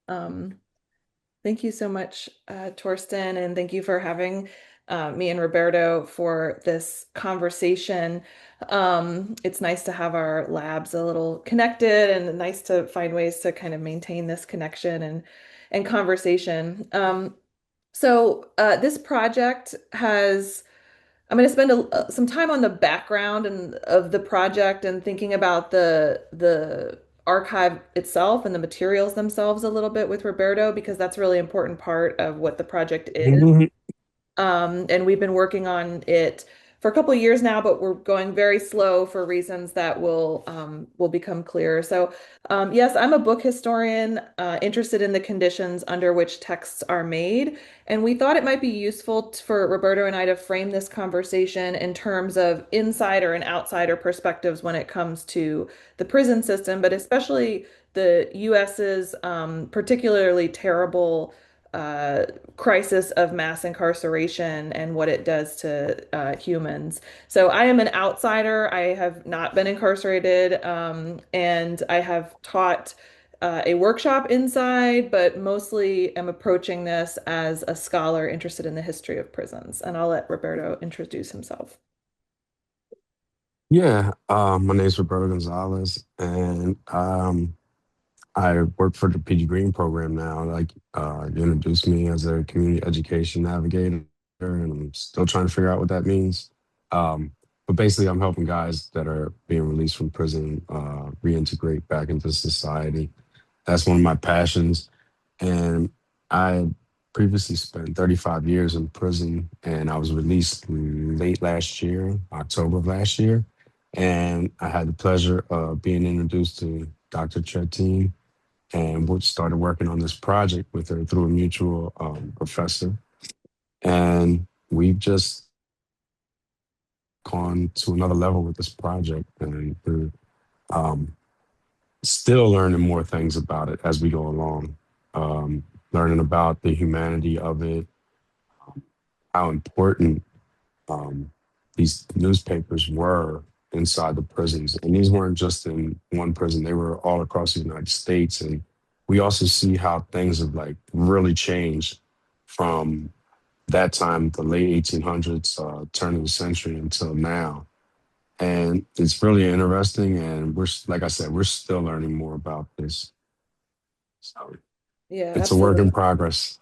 Um, Thank you so much, Torsten, and thank you for having me and Roberto for this conversation. It's nice to have our labs a little connected and nice to find ways to kind of maintain this connection and conversation. This project has I'm going to spend some time on the background and of the project and thinking about the archive itself and the materials themselves a little bit with Roberto because that's a really important part of what the project is. Mhm. And we've been working on it for a couple of years now, but we're going very slow for reasons that will become clear. Yes, I'm a book historian interested in the conditions under which texts are made, and we thought it might be useful for Roberto and I to frame this conversation in terms of insider and outsider perspectives when it comes to the prison system, but especially the US's particularly terrible uh, crisis of mass incarceration and what it does to humans. So I am an outsider. I have not been incarcerated, and I have taught a workshop inside, but mostly am approaching this as a scholar interested in the history of prisons. And I'll let Roberto introduce himself. Yeah, my name is Roberto Gonzalez, and I work for the PG Green program now. You introduced me as a community education navigator, and I'm still trying to figure out what that means. But basically, I'm helping guys that are being released from prison reintegrate back into society. That's one of my passions, and I previously spent 35 years in prison, and I was released late last year, October of last year. And I had the pleasure of being introduced to Dr. Trettien, and we started working on this project with her through a mutual professor. And we've just gone to another level with this project, and we're um, still learning more things about it as we go along, learning about the humanity of it, how important um, these newspapers were inside the prisons. And these weren't just in one prison, they were all across the United States. And we also see how things have like really changed from that time, the late 1800s, turn of the century until now. And it's really interesting. And like I said, we're still learning more about this. So Yeah, it's a work absolutely. in progress.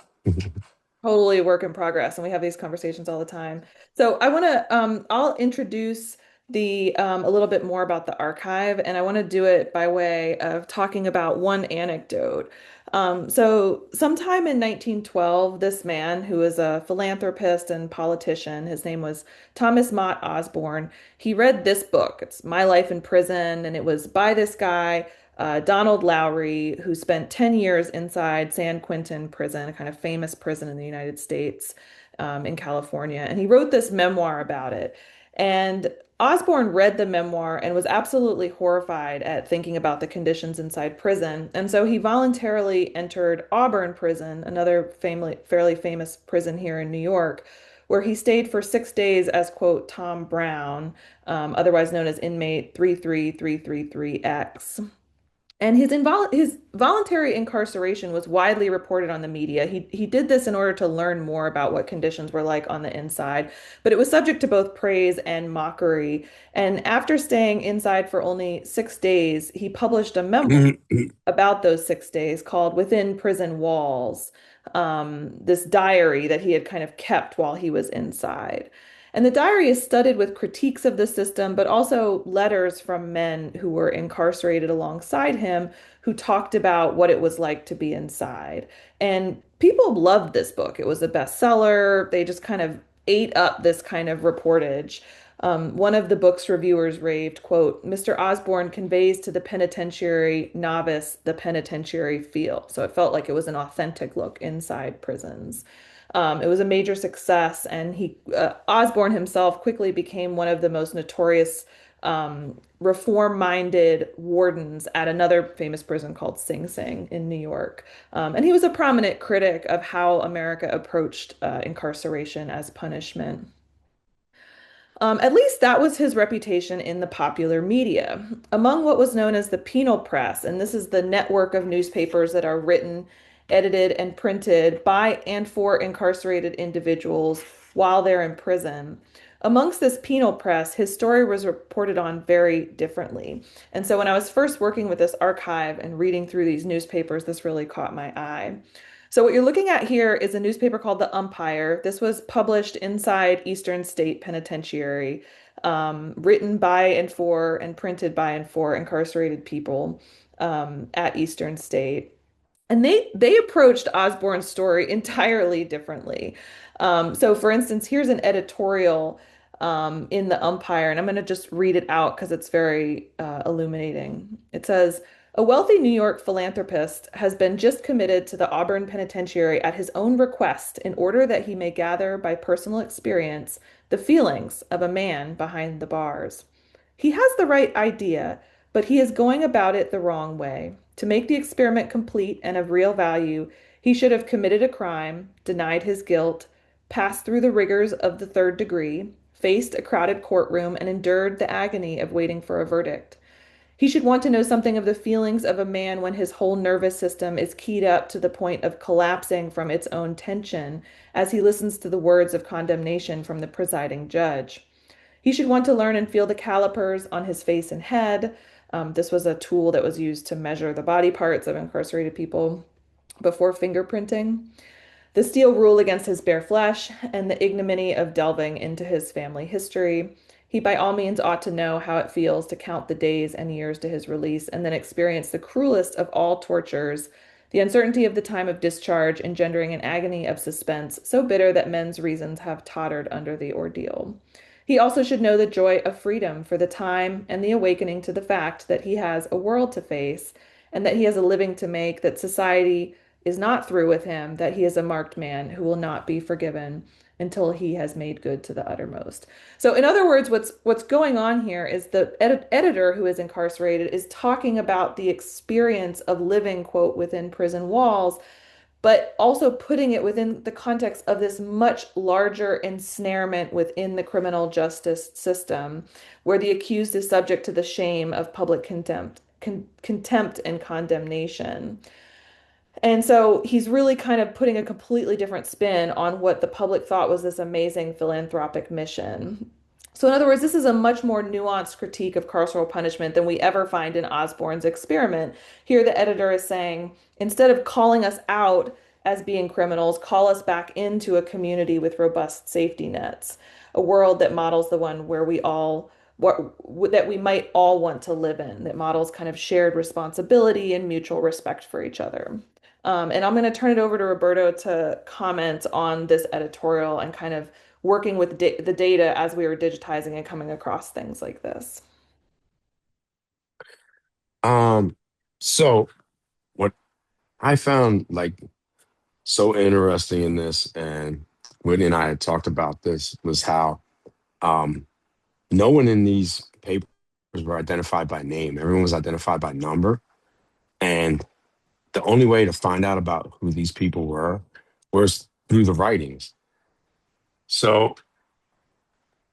Totally a work in progress, and we have these conversations all the time. So I want to I'll introduce the a little bit more about the archive, and I want to do it by way of talking about one anecdote. Sometime in 1912, this man who was a philanthropist and politician, his name was Thomas Mott Osborne, he read this book. It's My Life in Prison, and it was by this guy Donald Lowry, who spent 10 years inside San Quentin prison, a kind of famous prison in the United States, in California. And he wrote this memoir about it. And Osborne read the memoir and was absolutely horrified at thinking about the conditions inside prison. And so he voluntarily entered Auburn Prison, another fairly famous prison here in New York, where he stayed for 6 days as, quote, Tom Brown, otherwise known as inmate 33333X. And his voluntary incarceration was widely reported on the media. He did this in order to learn more about what conditions were like on the inside, but it was subject to both praise and mockery. And after staying inside for only 6 days, he published a memoir about those 6 days called Within Prison Walls, this diary that he had kind of kept while he was inside. And the diary is studded with critiques of the system, but also letters from men who were incarcerated alongside him who talked about what it was like to be inside. And people loved this book. It was a bestseller. They just kind of ate up this kind of reportage. One of the book's reviewers raved, quote, Mr. Osborne conveys to the penitentiary novice the penitentiary feel. So it felt like it was an authentic look inside prisons. It was a major success, and Osborne himself quickly became one of the most notorious reform-minded wardens at another famous prison called Sing Sing in New York. And he was a prominent critic of how America approached incarceration as punishment. At least that was his reputation in the popular media. Among what was known as the penal press, and this is the network of newspapers that are written edited, and printed by and for incarcerated individuals while they're in prison. Amongst this penal press, his story was reported on very differently. And so when I was first working with this archive and reading through these newspapers, this really caught my eye. So what you're looking at here is a newspaper called The Umpire. This was published inside Eastern State Penitentiary, written by and for and printed by and for incarcerated people at Eastern State. And they approached Osborne's story entirely differently. So, for instance, here's an editorial in the Umpire, and I'm going to just read it out because it's very illuminating. It says, "A wealthy New York philanthropist has been just committed to the Auburn Penitentiary at his own request in order that he may gather by personal experience the feelings of a man behind the bars. He has the right idea, but he is going about it the wrong way. To make the experiment complete and of real value, he should have committed a crime, denied his guilt, passed through the rigors of the third degree, faced a crowded courtroom, and endured the agony of waiting for a verdict. He should want to know something of the feelings of a man when his whole nervous system is keyed up to the point of collapsing from its own tension as he listens to the words of condemnation from the presiding judge. He should want to learn and feel the calipers on his face and head. This was a tool that was used to measure the body parts of incarcerated people before fingerprinting. The steel rule against his bare flesh and the ignominy of delving into his family history. He by all means ought to know how it feels to count the days and years to his release and then experience the cruelest of all tortures, the uncertainty of the time of discharge, engendering an agony of suspense so bitter that men's reasons have tottered under the ordeal. He also should know the joy of freedom for the time and the awakening to the fact that he has a world to face and that he has a living to make, that society is not through with him, that he is a marked man who will not be forgiven until he has made good to the uttermost. So, in other words, what's going on here is the editor who is incarcerated is talking about the experience of living, quote, within prison walls, but also putting it within the context of this much larger ensnarement within the criminal justice system, where the accused is subject to the shame of public contempt and condemnation. And so he's really kind of putting a completely different spin on what the public thought was this amazing philanthropic mission. So, in other words, this is a much more nuanced critique of carceral punishment than we ever find in Osborne's experiment. Here, the editor is saying, instead of calling us out as being criminals, call us back into a community with robust safety nets, a world that models the one where we all what that we might all want to live in, that models kind of shared responsibility and mutual respect for each other. And I'm going to turn it over to Roberto to comment on this editorial and kind of working with the data as we were digitizing and coming across things like this. Um, so what I found like so interesting in this, and Whitney and I had talked about this, was how um, no one in these papers were identified by name. Everyone was identified by number. And the only way to find out about who these people were was through the writings. So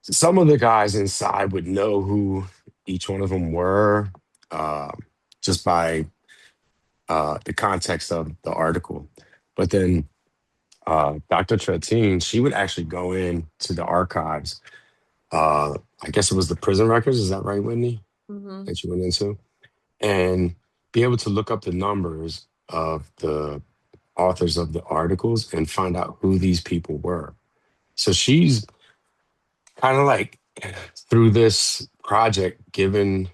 some of the guys inside would know who each one of them were uh, just by the context of the article. But then Dr. Trettien, she would actually go in to the archives. I guess it was the prison records. Is that right, Whitney, Hmm. that you went into? And be able to look up the numbers of the authors of the articles and find out who these people were. So she's kind of like through this project, given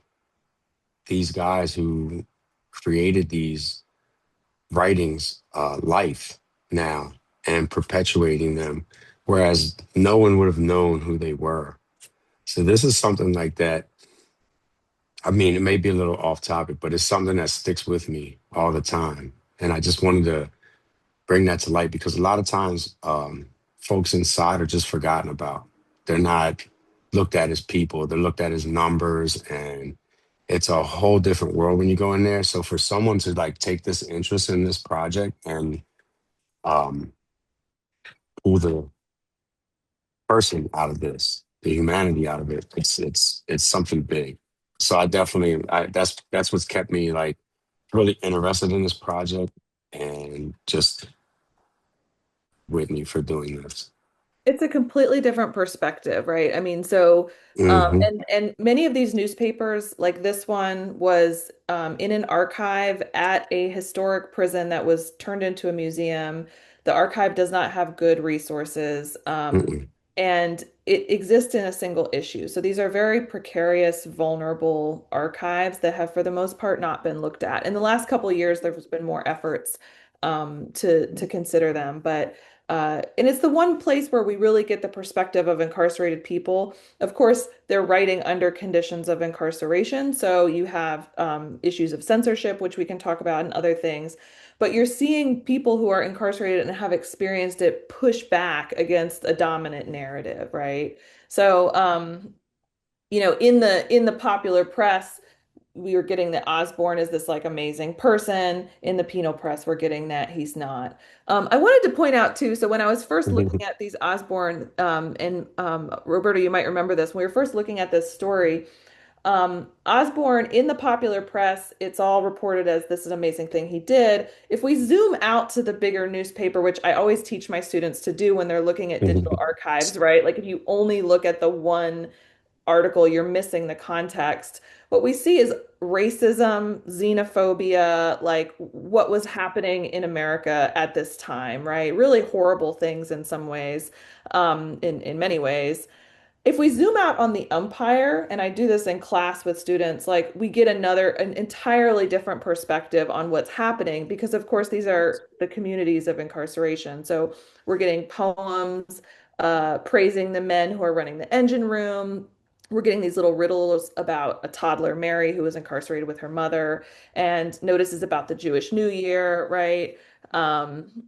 these guys who created these writings life now and perpetuating them, whereas no one would have known who they were. So this is something like that. I mean, it may be a little off topic, but it's something that sticks with me all the time. And I just wanted to bring that to light because a lot of times folks inside are just forgotten about. They're not looked at as people, they're looked at as numbers, and it's a whole different world when you go in there. So for someone to like take this interest in this project and um, pull the person out of this, the humanity out of it, it's something big. So I definitely that's what's kept me like really interested in this project. and just Whitney for doing this. It's a completely different perspective, right? I mean, so Hmm. and many of these newspapers, like this one, was in an archive at a historic prison that was turned into a museum. The archive does not have good resources, Mm-mm. and it exists in a single issue. So these are very precarious, vulnerable archives that have, for the most part, not been looked at. In the last couple of years, there's been more efforts to consider them, but. And it's the one place where we really get the perspective of incarcerated people. Of course, they're writing under conditions of incarceration. So you have issues of censorship, which we can talk about, and other things. But you're seeing people who are incarcerated and have experienced it push back against a dominant narrative, right? So, in the popular press, we were getting that Osborne is this like amazing person. In the penal press, we're getting that he's not. I wanted to point out too, so when I was first looking at these Osborne, and Roberto, you might remember this, when we were first looking at this story, Osborne in the popular press, it's all reported as this is an amazing thing he did. If we zoom out to the bigger newspaper, which I always teach my students to do when they're looking at digital archives, right? Like if you only look at the one article, you're missing the context. What we see is racism, xenophobia, like what was happening in America at this time, right? Really horrible things in some ways, in many ways. If we zoom out on the umpire, and I do this in class with students, like we get an entirely different perspective on what's happening because, of course, these are the communities of incarceration. So we're getting poems praising the men who are running the engine room. We're getting these little riddles about a toddler, Mary, who was incarcerated with her mother, and notices about the Jewish New Year, right? Um,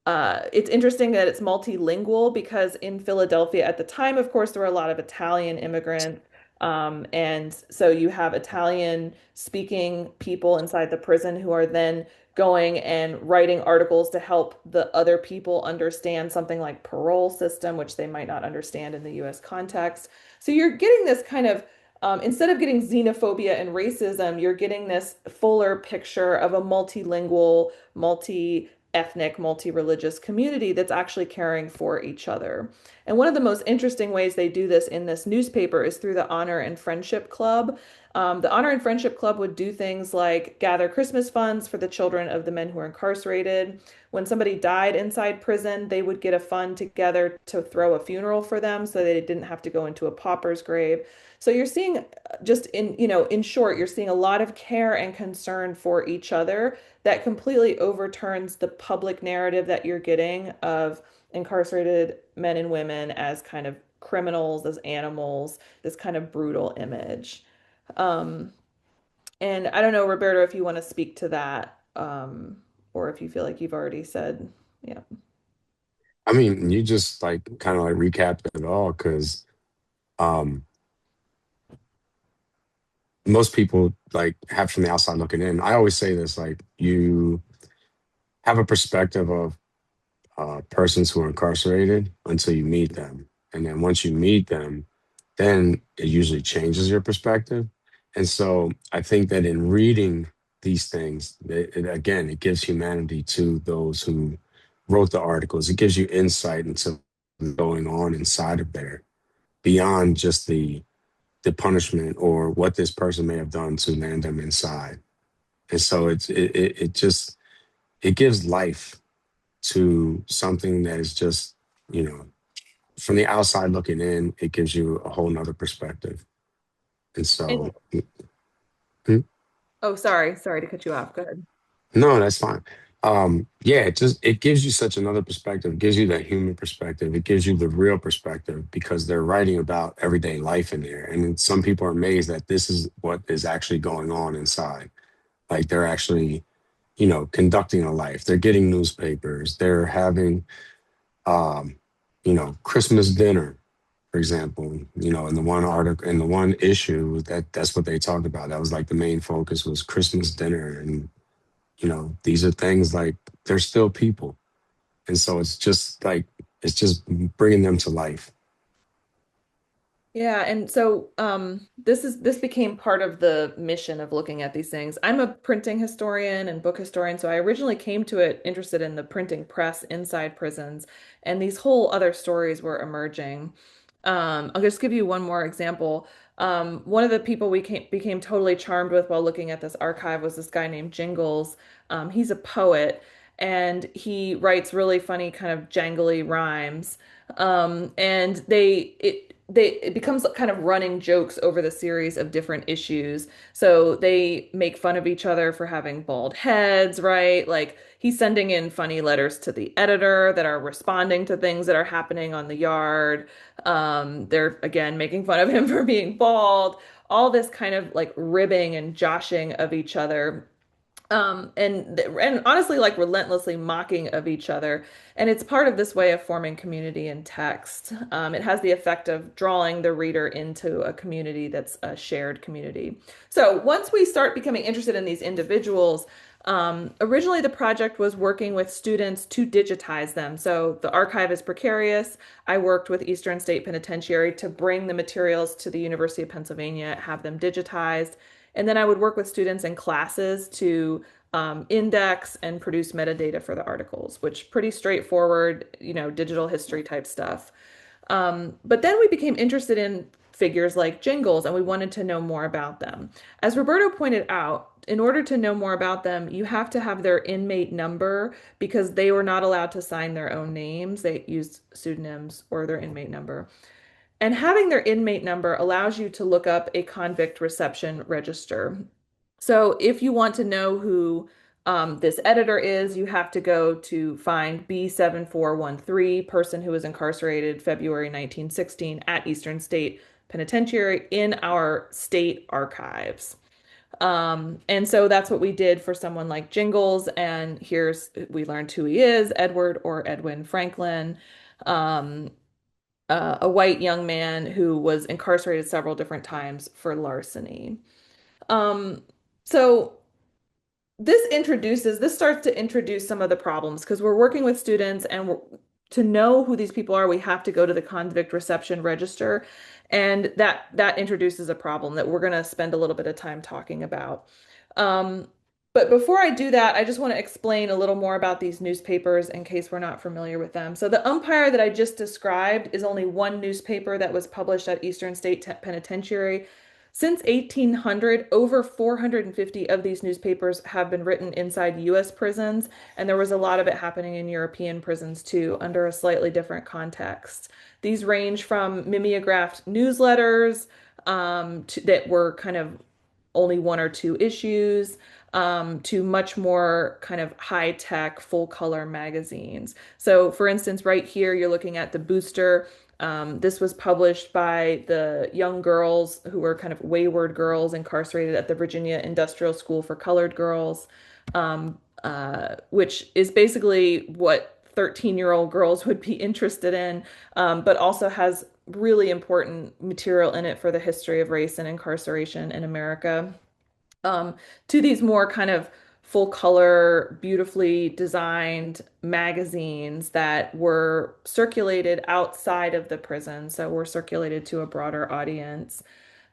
it's interesting that it's multilingual because in Philadelphia at the time, of course, there were a lot of Italian immigrants. And so you have Italian speaking people inside the prison who are then going and writing articles to help the other people understand something like parole system, which they might not understand in the US context. So you're getting this kind of instead of getting xenophobia and racism, you're getting this fuller picture of a multilingual, multi-ethnic, multi-religious community that's actually caring for each other. And one of the most interesting ways they do this in this newspaper is through the Honor and Friendship Club. The Honor and Friendship Club would do things like gather Christmas funds for the children of the men who are incarcerated. When somebody died inside prison, they would get a fund together to throw a funeral for them so they didn't have to go into a pauper's grave. So you're seeing just in short, you're seeing a lot of care and concern for each other that completely overturns the public narrative that you're getting of incarcerated men and women as kind of criminals, as animals, this kind of brutal image. Um, and I don't know, Roberto, if you want to speak to that, or if you feel like you've already said, yeah. I mean, you just like kind of like recapped it all because um, most people like have from the outside looking in. I always say this like you have a perspective of persons who are incarcerated until you meet them. And then once you meet them, then it usually changes your perspective. And so I think that in reading these things, again, it gives humanity to those who wrote the articles. It gives you insight into what's going on inside of there beyond just the punishment or what this person may have done to land them inside. And so it just it gives life to something that is just, you know, from the outside looking in, it gives you a whole nother perspective. And And so, mm, oh, sorry to cut you off. Go ahead. no, that's fine. Yeah, it gives you such another perspective. It gives you that human perspective. It gives you the real perspective because they're writing about everyday life in there. And then some people are amazed that this is what is actually going on inside. Like they're actually, conducting a life. They're getting newspapers. They're having, um, Christmas dinner, for example. In the one article, in the one issue, that's what they talked about. That was like the main focus was Christmas dinner, and these are things like they're still people, and so it's just bringing them to life. Yeah, and so this became part of the mission of looking at these things. I'm a printing historian and book historian, so I originally came to it interested in the printing press inside prisons, and these whole other stories were emerging. I'll just give you one more example. One of the people became totally charmed with while looking at this archive was this guy named Jingles. He's a poet, and he writes really funny kind of jangly rhymes. And it becomes kind of running jokes over the series of different issues. So they make fun of each other for having bald heads, right? Like he's sending in funny letters to the editor that are responding to things that are happening on the yard. They're again making fun of him for being bald. All this kind of like ribbing and joshing of each other, and honestly like relentlessly mocking of each other. And it's part of this way of forming community in text. It has the effect of drawing the reader into a community that's a shared community. So once we start becoming interested in these individuals, originally the project was working with students to digitize them. So the archive is precarious. I worked with Eastern State Penitentiary to bring the materials to the University of Pennsylvania, have them digitized. And then I would work with students in classes to index and produce metadata for the articles, which pretty straightforward, digital history type stuff. But then we became interested in figures like Jingles, and we wanted to know more about them. As Roberto pointed out, in order to know more about them, you have to have their inmate number because they were not allowed to sign their own names. They used pseudonyms or their inmate number. And having their inmate number allows you to look up a convict reception register. So if you want to know who this editor is, you have to go to find B7413, person who was incarcerated February 1916 at Eastern State Penitentiary in our state archives. And so that's what we did for someone like Jingles. And we learned who he is, Edward or Edwin Franklin. Um, a white young man who was incarcerated several different times for larceny. Um, so this starts to introduce some of the problems because we're working with students and to know who these people are, we have to go to the convict reception register. And that introduces a problem that we're going to spend a little bit of time talking about. Um, but before I do that, I just want to explain a little more about these newspapers in case we're not familiar with them. So the Umpire that I just described is only one newspaper that was published at Eastern State Penitentiary. Since 1800, over 450 of these newspapers have been written inside US prisons, and there was a lot of it happening in European prisons too, under a slightly different context. These range from mimeographed newsletters that were kind of only one or two issues, to much more kind of high tech, full color magazines. So, for instance, right here, you're looking at the Booster. This was published by the young girls who were kind of wayward girls incarcerated at the Virginia Industrial School for Colored Girls, which is basically what 13-year-old girls would be interested in, but also has really important material in it for the history of race and incarceration in America, um, to these more kind of full color, beautifully designed magazines that were circulated outside of the prison, so were circulated to a broader audience.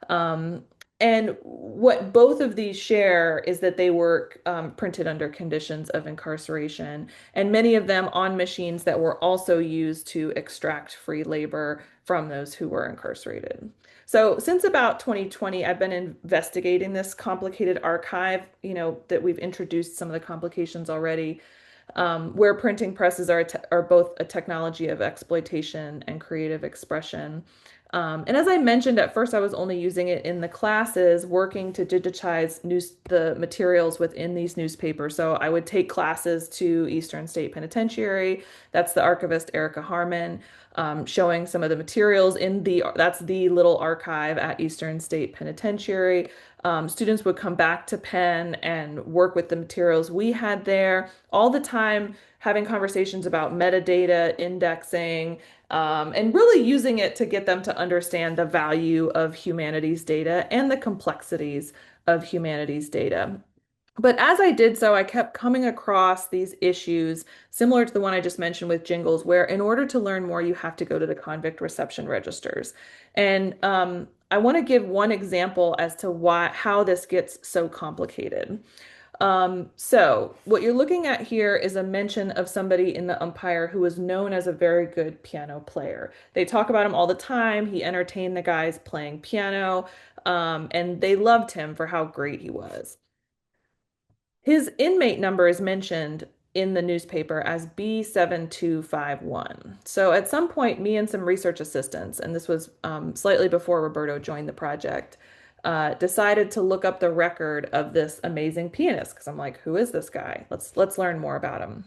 Um, and what both of these share is that they were printed under conditions of incarceration, and many of them on machines that were also used to extract free labor from those who were incarcerated. So since about 2020, I've been investigating this complicated archive, that we've introduced some of the complications already, where printing presses are both a technology of exploitation and creative expression. And as I mentioned, at first I was only using it in the classes, working to digitize the materials within these newspapers. So I would take classes to Eastern State Penitentiary. That's the archivist Erica Harmon, showing some of the materials that's the little archive at Eastern State Penitentiary. Students would come back to Penn and work with the materials we had there all the time, having conversations about metadata, indexing, and really using it to get them to understand the value of humanities data and the complexities of humanities data. But as I did so, I kept coming across these issues similar to the one I just mentioned with jingles, where in order to learn more, you have to go to the convict reception registers. And I want to give one example as to how this gets so complicated. So what you're looking at here is a mention of somebody in the umpire who was known as a very good piano player. They talk about him all the time. He entertained the guys playing piano, and they loved him for how great he was. His inmate number is mentioned in the newspaper as B7251. So at some point, me and some research assistants, and this was slightly before Roberto joined the project, decided to look up the record of this amazing pianist because I'm like, who is this guy? Let's learn more about him.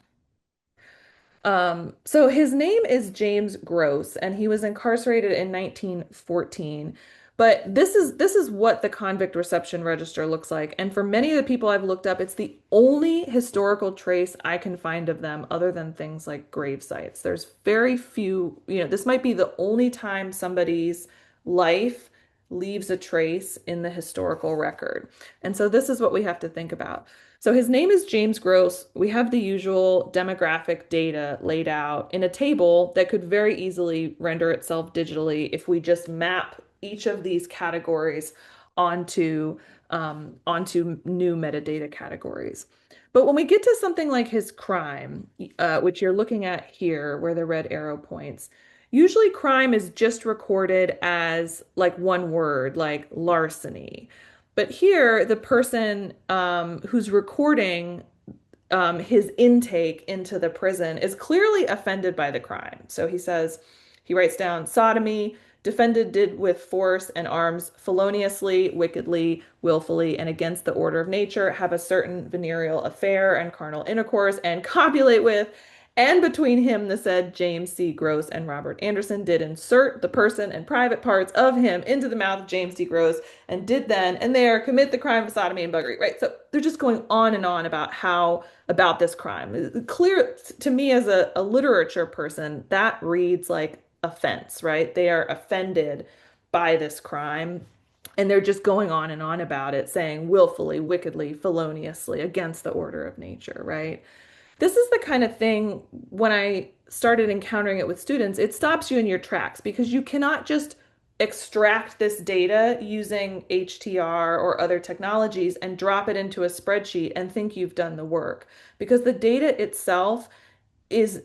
So his name is James Gross, and he was incarcerated in 1914. But this is what the convict reception register looks like. And for many of the people I've looked up, it's the only historical trace I can find of them other than things like grave sites. There's very few, this might be the only time somebody's life leaves a trace in the historical record. And so this is what we have to think about. So his name is James Gross. We have the usual demographic data laid out in a table that could very easily render itself digitally if we just map each of these categories onto onto new metadata categories. But when we get to something like his crime, which you're looking at here, where the red arrow points, usually crime is just recorded as like one word, like larceny. But here, the person who's recording his intake into the prison is clearly offended by the crime. So he writes down sodomy, defended did with force and arms feloniously, wickedly, willfully, and against the order of nature, have a certain venereal affair and carnal intercourse, and copulate with. And between him, the said James C. Gross and Robert Anderson did insert the person and private parts of him into the mouth of James D. Gross and did then and there commit the crime of sodomy and buggery, right? So they're just going on and on about this crime. Clear to me as a literature person, that reads like offense, right? They are offended by this crime. And they're just going on and on about it, saying willfully, wickedly, feloniously, against the order of nature, right? This is the kind of thing when I started encountering it with students, it stops you in your tracks because you cannot just extract this data using HTR or other technologies and drop it into a spreadsheet and think you've done the work because the data itself is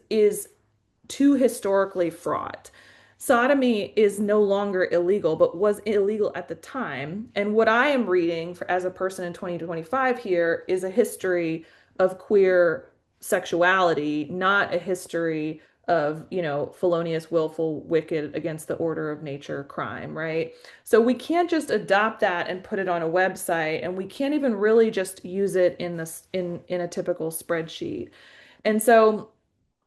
too historically fraught. Sodomy is no longer illegal, but was illegal at the time. And what I am reading as a person in 2025 here is a history of queer sexuality, not a history of, felonious, willful, wicked, against the order of nature crime, right? So we can't just adopt that and put it on a website, and we can't even really just use it in a typical spreadsheet. And so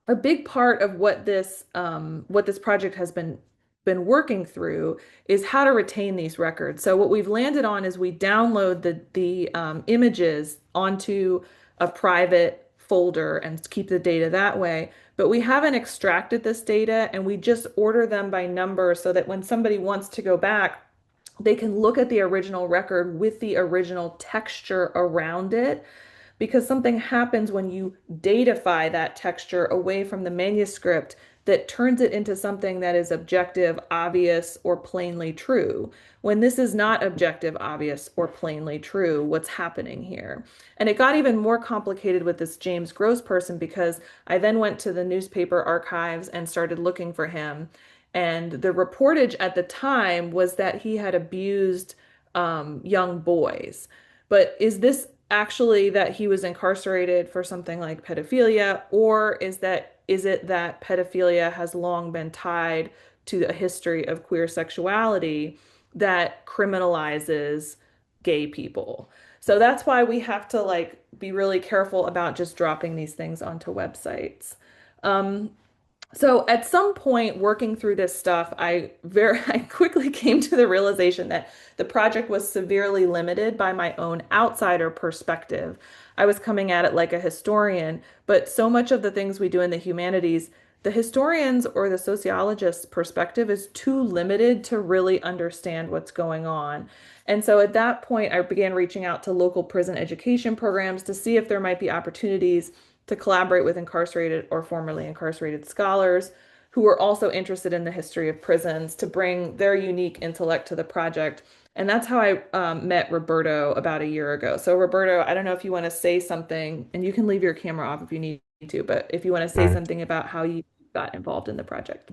a big part of what this project has been working through is how to retain these records. So what we've landed on is we download the images onto a private folder and keep the data that way. But we haven't extracted this data and we just order them by number so that when somebody wants to go back, they can look at the original record with the original texture around it because something happens when you datafy that texture away from the manuscript that turns it into something that is objective, obvious, or plainly true. When this is not objective, obvious, or plainly true, what's happening here? And it got even more complicated with this James Gross person because I then went to the newspaper archives and started looking for him. And the reportage at the time was that he had abused young boys. But is this actually that he was incarcerated for something like pedophilia, or is it that pedophilia has long been tied to a history of queer sexuality that criminalizes gay people? So that's why we have to like be really careful about just dropping these things onto websites. Um, so at some point working through this stuff, I quickly came to the realization that the project was severely limited by my own outsider perspective. I was coming at it like a historian, but so much of the things we do in the humanities, the historian's or the sociologist's perspective is too limited to really understand what's going on. And so at that point, I began reaching out to local prison education programs to see if there might be opportunities to collaborate with incarcerated or formerly incarcerated scholars who were also interested in the history of prisons to bring their unique intellect to the project. And that's how I met Roberto about a year ago. So, Roberto, I don't know if you want to say something, and you can leave your camera off if you need to, but if you want to All say right. something about how you got involved in the project.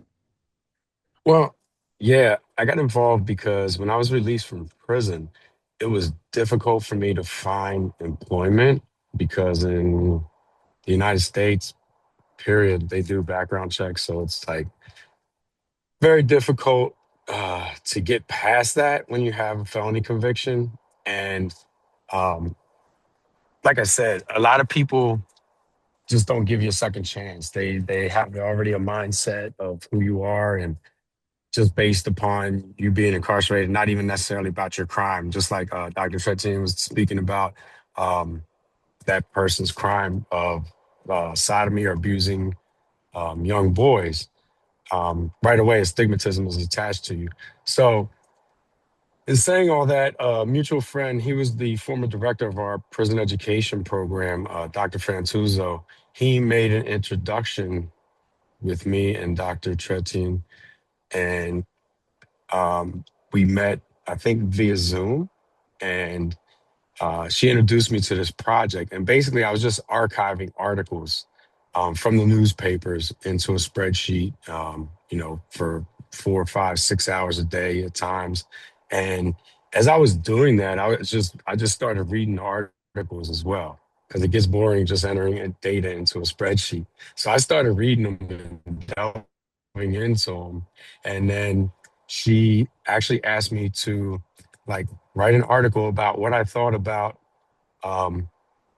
Well, yeah, I got involved because when I was released from prison, it was difficult for me to find employment because in the United States, period, they do background checks. So it's like very difficult to get past that when you have a felony conviction. And um, like I said, a lot of people just don't give you a second chance. They have already a mindset of who you are and just based upon you being incarcerated, not even necessarily about your crime. Just like Dr. Trettien was speaking about um, that person's crime of sodomy or abusing young boys. Right away, a stigmatism is attached to you. So, in saying all that, a mutual friend, he was the former director of our prison education program, Dr. Fantuzzo. He made an introduction with me and Dr. Trettien, and we met, I think, via Zoom, and she introduced me to this project. And basically, I was just archiving articles from the newspapers into a spreadsheet, for 4, 5, 6 hours a day at times. And as I was doing that, I just started reading the articles as well because it gets boring just entering data into a spreadsheet. So I started reading them and delving into them, and then she actually asked me to like write an article about what I thought about um,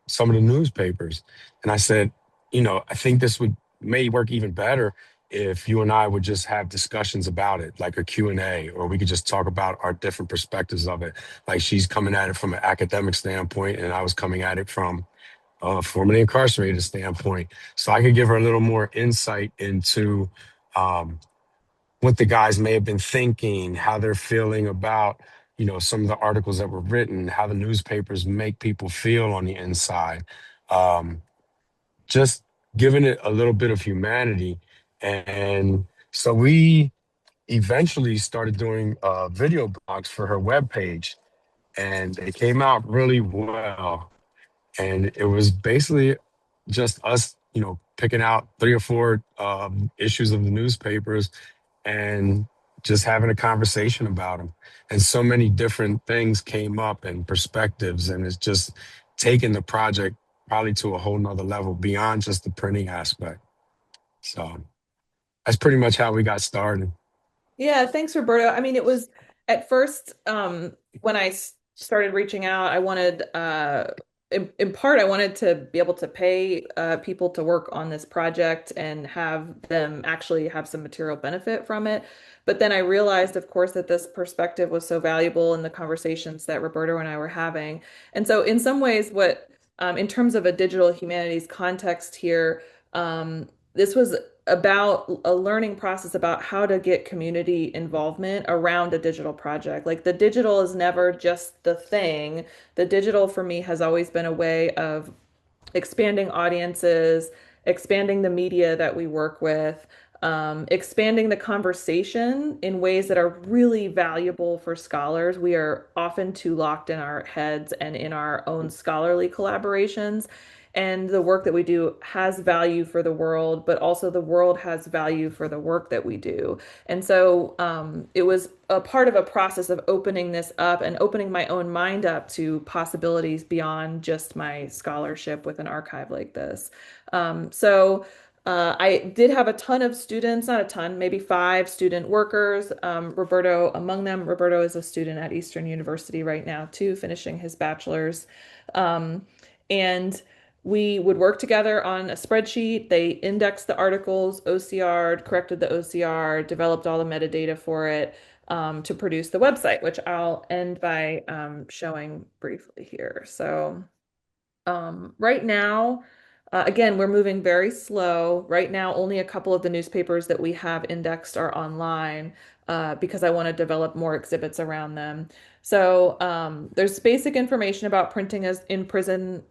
some of the newspapers. And I said, I think this would may work even better if you and I would just have discussions about it, like a Q&A, or we could just talk about our different perspectives of it. Like she's coming at it from an academic standpoint, and I was coming at it from a formerly incarcerated standpoint. So I could give her a little more insight into um, what the guys may have been thinking, how they're feeling about, some of the articles that were written, how the newspapers make people feel on the inside. Um, just giving it a little bit of humanity. And so we eventually started doing video blogs for her webpage, and they came out really well. And it was basically just us, picking out 3 or 4 issues of the newspapers and just having a conversation about them. And so many different things came up and perspectives, and it's just taken the project probably to a whole nother level beyond just the printing aspect. So that's pretty much how we got started. Yeah, thanks, Roberto. I mean, it was at first when started reaching out, I wanted in part I wanted to be able to pay people to work on this project and have them actually have some material benefit from it. But then I realized, of course, that this perspective was so valuable in the conversations that Roberto and I were having. And so, in some ways, in terms of a digital humanities context here, this was about a learning process about how to get community involvement around a digital project. Like the digital is never just the thing. The digital for me has always been a way of expanding audiences, expanding the media that we work with, expanding the conversation in ways that are really valuable for scholars. We are often too locked in our heads and in our own scholarly collaborations. And the work that we do has value for the world, but also the world has value for the work that we do. And so it was a part of a process of opening this up and opening my own mind up to possibilities beyond just my scholarship with an archive like this. I did have a ton of students, not a ton, maybe 5 student workers. Roberto among them. Roberto is a student at Eastern University right now, too, finishing his bachelor's. And we would work together on a spreadsheet. They indexed the articles, OCR'd, corrected the OCR, developed all the metadata for it to produce the website, which I'll end by showing briefly here. So right now, Again, we're moving very slow. Right now, only a couple of the newspapers that we have indexed are online because I want to develop more exhibits around them. So there's basic information about printing as in prisons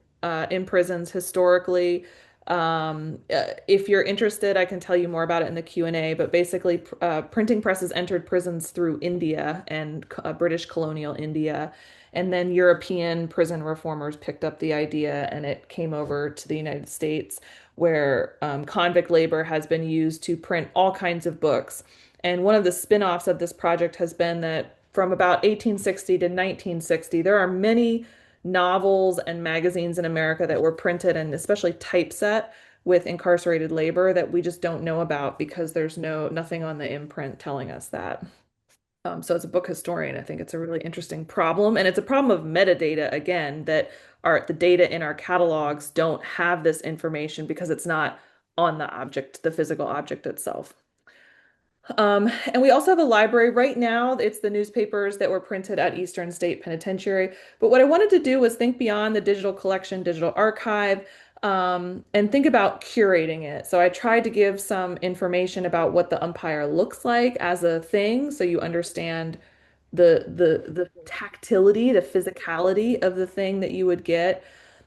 historically. If you're interested, I can tell you more about it in the Q&A, but basically, printing presses entered prisons through India and British colonial India. And then European prison reformers picked up the idea and it came over to the United States, where convict labor has been used to print all kinds of books. And one of the spin-offs of this project has been that from about 1860 to 1960, there are many novels and magazines in America that were printed and especially typeset with incarcerated labor that we just don't know about because there's nothing on the imprint telling us that. So as a book historian, I think it's a really interesting problem, and it's a problem of metadata again, that the data in our catalogs don't have this information because it's not on the object, the physical object itself. And we also have a library right now. It's the newspapers that were printed at Eastern State Penitentiary. But what I wanted to do was think beyond the digital collection, digital archive, and think about curating it. So I tried to give some information about what the umpire looks like as a thing, so you understand the tactility, the physicality of the thing that you would get.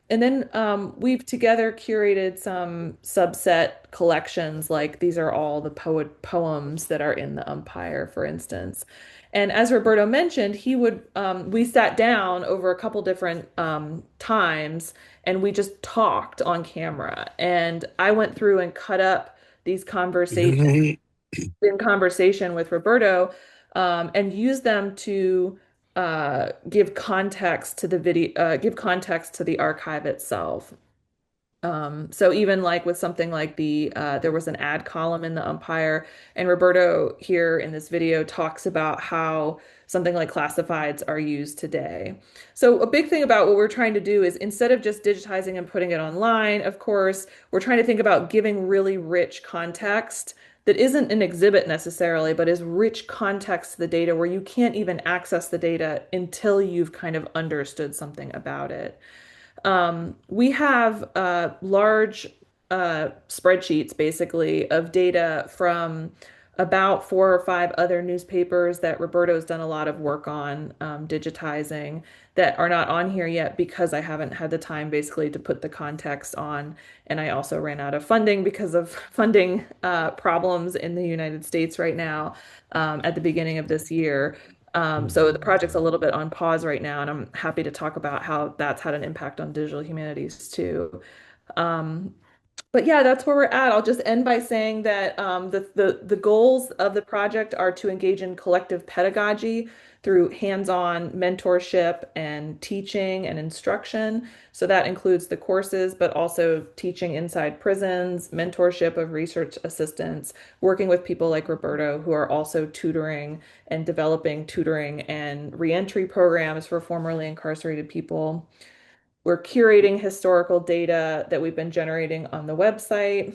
And then we've together curated some subset collections, like these are all the poems that are in the Umpire, for instance. And as Roberto mentioned, we sat down over a couple different times and we just talked on camera. And I went through and cut up these conversations in conversation with Roberto and use them to give context to the video, give context to the archive itself. So even like with something like there was an ad column in the Umpire, and Roberto here in this video talks about how something like classifieds are used today. So a big thing about what we're trying to do is instead of just digitizing and putting it online, of course, we're trying to think about giving really rich context that isn't an exhibit necessarily, but is rich context to the data where you can't even access the data until you've kind of understood something about it. We have large spreadsheets basically of data from about four or five other newspapers that Roberto's done a lot of work on digitizing that are not on here yet because I haven't had the time basically to put the context on. And I also ran out of funding because of funding problems in the United States right now at the beginning of this year. So the project's a little bit on pause right now, and I'm happy to talk about how that's had an impact on digital humanities too. Um, but yeah, that's where we're at. I'll just end by saying that the goals of the project are to engage in collective pedagogy through hands-on mentorship and teaching and instruction. So that includes the courses, but also teaching inside prisons, mentorship of research assistants, working with people like Roberto who are also tutoring and developing tutoring and reentry programs for formerly incarcerated people. We're curating historical data that we've been generating on the website,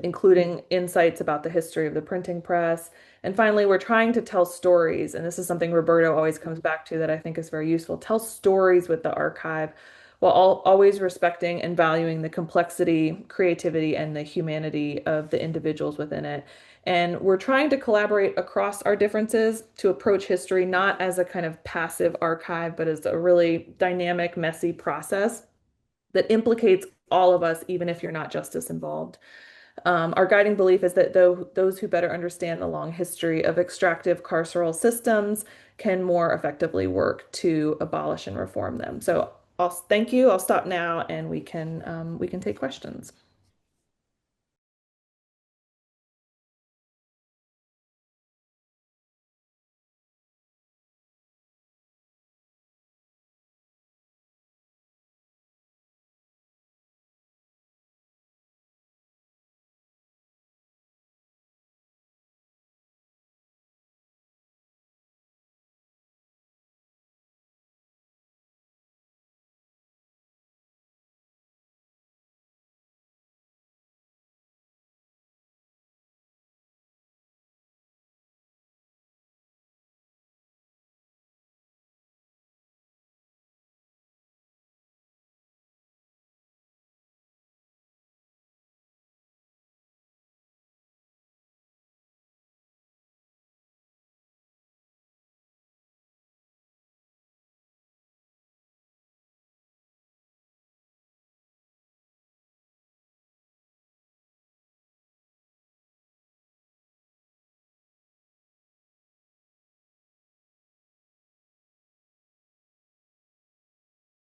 including insights about the history of the printing press. And finally, we're trying to tell stories. And this is something Roberto always comes back to that I think is very useful. Tell stories with the archive while always respecting and valuing the complexity, creativity, and the humanity of the individuals within it. And we're trying to collaborate across our differences to approach history not as a kind of passive archive, but as a really dynamic, messy process that implicates all of us, even if you're not justice involved. Our guiding belief is that those who better understand the long history of extractive carceral systems can more effectively work to abolish and reform them. So I'll thank you. I'll stop now and we can take questions.